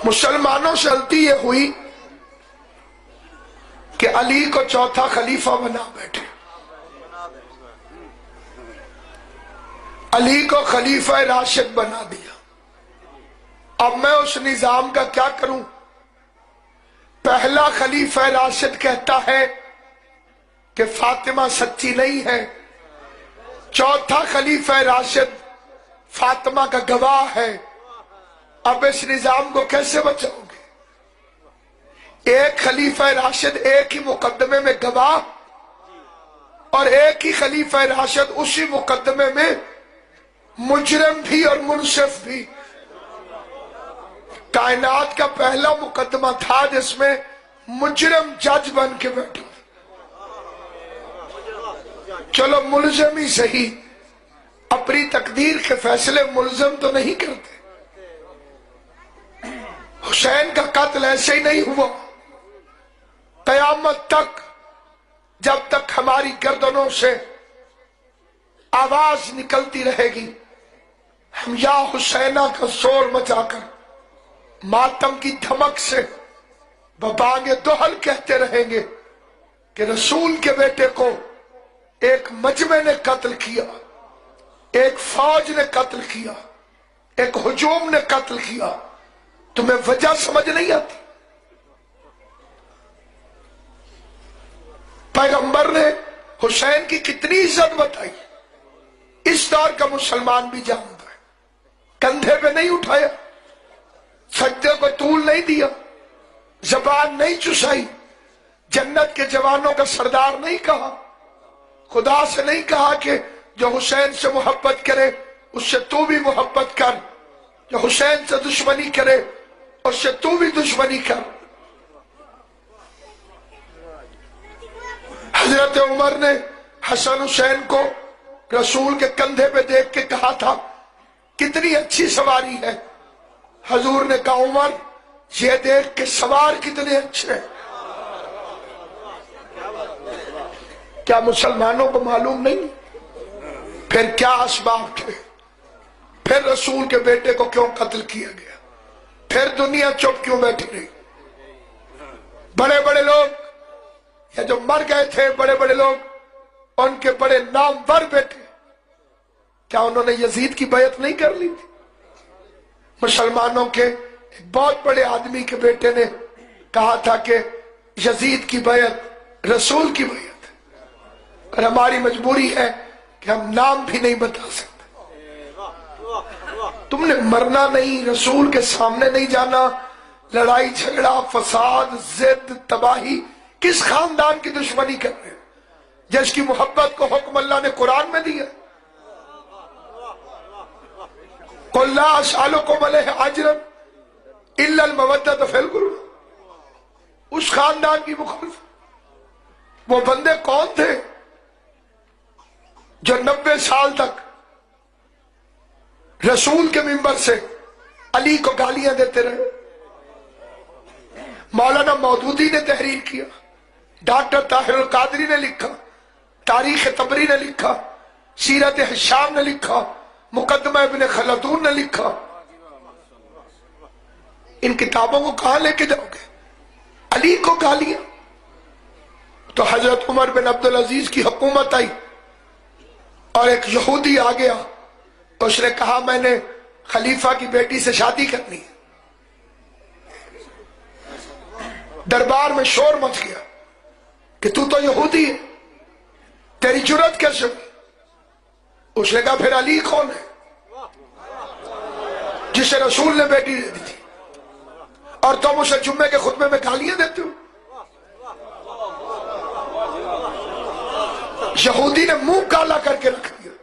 मुसलमानों से गलती ये हुई कि अली को चौथा खलीफा बना बैठे। अली को खलीफा राशिद बना दिया। अब मैं उस निजाम का क्या करूं? पहला खलीफा राशिद कहता है कि फातिमा सच्ची नहीं है, चौथा खलीफा राशिद फातिमा का गवाह है। अब इस निजाम को कैसे बचाओगे? एक खलीफा राशिद एक ही मुकदमे में गवाह और एक ही खलीफा राशिद उसी मुकदमे में मुजरिम भी और मुनसिफ भी। कायनात का पहला मुकदमा था जिसमें मुजरिम जज बन के बैठा। चलो मुलजिम ही सही, अपनी तकदीर के फैसले मुलजिम तो नहीं करते। हुसैन का कत्ल ऐसे ही नहीं हुआ। कयामत तक जब तक हमारी गर्दनों से आवाज निकलती रहेगी, हम या हुसैना का शोर मचाकर मातम की धमक से बबांगे दोहल कहते रहेंगे कि रसूल के बेटे को एक मजमे ने कत्ल किया, एक फौज ने कत्ल किया, एक हुजूम ने कत्ल किया। तुम्हें वजह समझ नहीं आती? पैगंबर ने हुसैन की कितनी इज्जत बताई, इस दौर का मुसलमान भी जानता है। कंधे पे नहीं उठाया, सज्जे को तूल नहीं दिया, जबान नहीं चुसाई, जन्नत के जवानों का सरदार नहीं कहा, खुदा से नहीं कहा कि जो हुसैन से मोहब्बत करे उससे तू भी मोहब्बत कर, जो हुसैन से दुश्मनी करे उससे तू भी दुश्मनी कर। हजरत उमर ने हसन हुसैन को रसूल के कंधे पे देख के कहा था कितनी अच्छी सवारी है। हजूर ने कहा उमर ये देख के सवार कितने अच्छे हैं। क्या मुसलमानों को मालूम नहीं? फिर क्या असबाब थे? फिर रसूल के बेटे को क्यों कत्ल किया गया? फिर दुनिया चुप क्यों बैठी रही? बड़े बड़े लोग या जो मर गए थे, बड़े बड़े लोग, उनके बड़े नामवर बेटे, क्या उन्होंने यजीद की बैत नहीं कर ली थी? मुसलमानों के एक बहुत बड़े आदमी के बेटे ने कहा था कि यजीद की बैत रसूल की बैत, और हमारी मजबूरी है कि हम नाम भी नहीं बता सकते। तुमने मरना नहीं, रसूल के सामने नहीं जाना, लड़ाई झगड़ा फसाद जिद तबाही, किस खानदान की दुश्मनी कर रहे हैं जिसकी मोहब्बत को हुक्म अल्लाह ने कुरान में दिया? कुल ला असअलुकुम अलैहि अजरन इल्ला अल मवद्दत फिल कुर्ब। उस खानदान की मुखालिफ वो बंदे कौन थे जो 90 साल तक रसूल के मिंबर से अली को गालियां देते रहे? मौलाना मौदूदी ने तहरीर किया, डॉक्टर ताहिरुल कादरी ने लिखा, तारीख तबरी ने लिखा, सीरत हिशाम ने लिखा, मुकदमा इब्न खलदून ने लिखा। इन किताबों को कहां लेके जाओगे? अली को गालियां। तो हजरत उमर बिन अब्दुल अजीज की हुकूमत आई और एक यहूदी आ गया, उसने कहा मैंने खलीफा की बेटी से शादी करनी है। दरबार में शोर मच गया कि तू तो यहूदी है, तेरी जुर्रत कैसे हुई? उसने कहा फिर अली कौन है जिसे रसूल ने बेटी दे दी थी और तुम उसे जुम्मे के खुतबे में गालियां देते हो? यहूदी ने मुंह काला करके रख दिया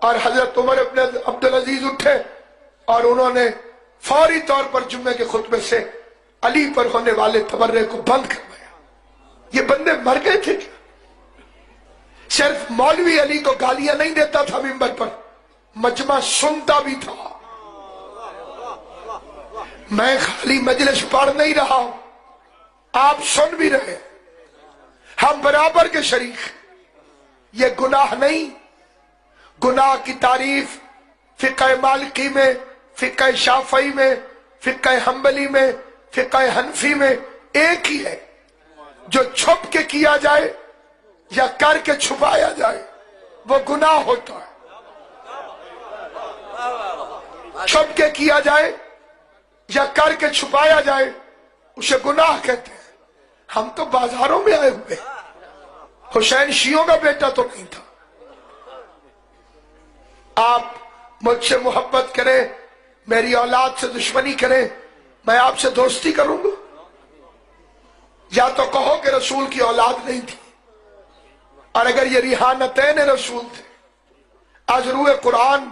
और हजरत उमर इब्न अब्दुल अजीज उठे और उन्होंने फौरी तौर पर जुम्मे के खुतबे से अली पर होने वाले तबर्रे को बंद करवाया। ये बंदे मर गए थे क्या? सिर्फ मौलवी अली को गालियां नहीं देता था मिंबर पर, मजमा सुनता भी था। मैं खाली मजलिस पढ़ नहीं रहा हूं, आप सुन भी रहे, हम बराबर के शरीक। ये गुनाह नहीं, गुनाह की तारीफ फिक़ह मालिकी में, फिक़ह शाफ़ई में, فقہ حنبلی میں، فقہ حنفی میں ایک ہی ہے، جو چھپ کے کیا جائے یا کر کے چھپایا جائے وہ گناہ ہوتا ہے۔ چھپ کے کیا جائے یا کر کے چھپایا جائے اسے گناہ کہتے ہیں۔ ہم تو بازاروں میں آئے ہوئے، حسین شیعوں کا بیٹا تو نہیں تھا۔ آپ مجھ سے محبت کریں، میری اولاد سے دشمنی کریں، میں آپ سے دوستی کروں گا؟ یا تو کہو کہ رسول کی اولاد نہیں تھی، اور اگر یہ ریحانتین رسول تھے، آج روح قرآن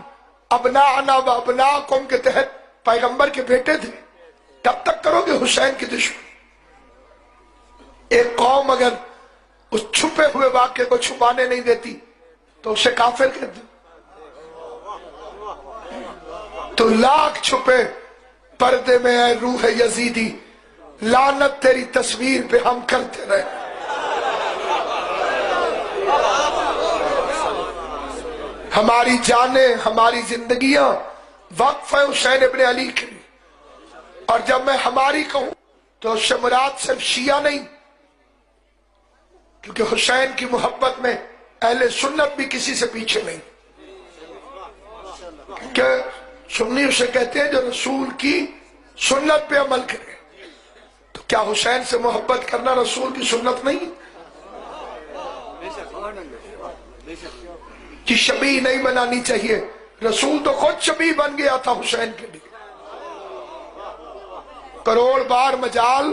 ابناءنا و ابناءکم کے تحت پیغمبر کے بیٹے تھے، کب تک کرو گے حسین کی دشمنی؟ ایک قوم اگر اس چھپے ہوئے واقعے کو چھپانے نہیں دیتی تو اسے کافر کہہ دو۔ تو لاکھ چھپے پردے میں اے روح یزیدی، لعنت تیری تصویر پہ ہم کرتے رہے۔ ہماری جانیں، ہماری زندگیاں وقف ہے حسین ابن علی کے لیے، اور جب میں ہماری کہوں تو اس سے مراد صرف شیعہ نہیں، کیونکہ حسین کی محبت میں اہل سنت بھی کسی سے پیچھے نہیں، کہ سنی اسے کہتے ہیں جو رسول کی سنت پہ عمل کرے۔ تو کیا حسین سے محبت کرنا رسول کی سنت نہیں؟ کہ شبیہ نہیں بنانی چاہیے، رسول تو خود شبیہ بن گیا تھا حسین کے لیے۔ کروڑ بار مجال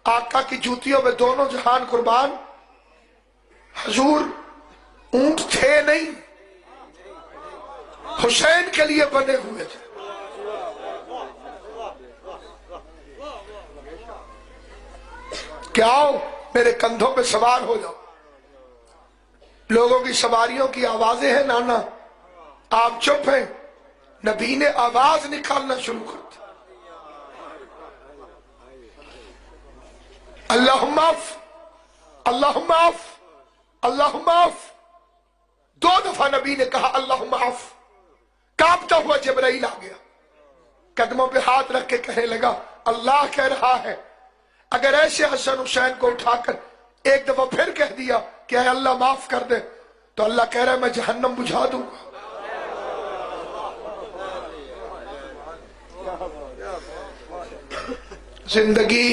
آقا کی جوتیوں میں دونوں جہان قربان، حضور اونٹ تھے نہیں، حسین کے لیے بنے ہوئے تھے۔ کہ آؤ میرے کندھوں پہ سوار ہو جاؤ۔ لوگوں کی سواریوں کی آوازیں ہیں نانا، آپ چپ ہیں، نبی نے آواز نکالنا شروع کر دی، اللہم اف، اللہم اف، اللہم اف۔ 2 دفعہ نبی نے کہا اللہم اف۔ کانپتا ہوا جبرائیل آ گیا، قدموں پہ ہاتھ رکھ کے کہنے لگا اللہ کہہ رہا ہے اگر ایسے حسن حسین کو اٹھا کر ایک دفعہ پھر کہہ دیا کہ اے اللہ معاف کر دے، تو اللہ کہہ رہا ہے میں جہنم بجھا دوں گا۔ زندگی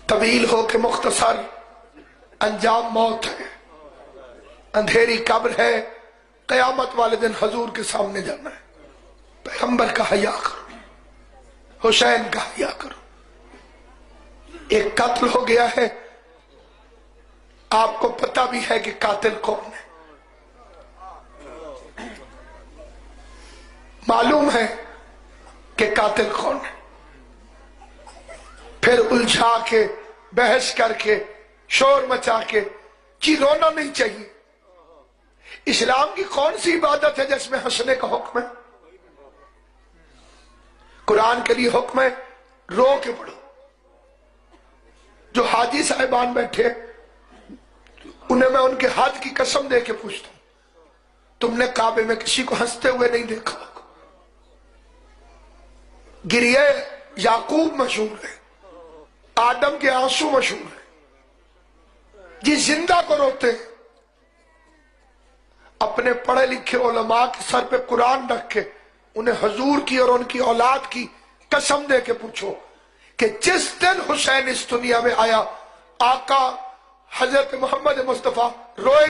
طویل ہو کے مختصر، انجام موت ہے، اندھیری قبر ہے، قیامت والے دن حضور کے سامنے جانا ہے۔ پیغمبر کا حیا کرو، حسین کا حیا کرو۔ ایک قتل ہو گیا ہے، آپ کو پتہ بھی ہے کہ قاتل کون ہے، معلوم ہے کہ قاتل کون ہے، پھر الجھا کے بحث کر کے شور مچا کے جی رونا نہیں چاہیے۔ اسلام کی کون سی عبادت ہے جس میں ہنسنے کا حکم ہے؟ قرآن کے لیے حکم ہے رو کے پڑھو۔ جو حاجی صاحبان بیٹھے انہیں میں ان کے حج کی قسم دے کے پوچھتا ہوں، تم نے کعبے میں کسی کو ہنستے ہوئے نہیں دیکھا ہوگا۔ گریہ یعقوب مشہور ہے، آدم کے آنسو مشہور ہے، جی زندہ کو روتے ہیں۔ اپنے پڑھے لکھے علماء کے سر پہ قرآن رکھ کے انہیں حضور کی اور ان کی اولاد کی قسم دے کے پوچھو کہ جس دن حسین اس دنیا میں آیا آقا حضرت محمد مصطفیٰ روئے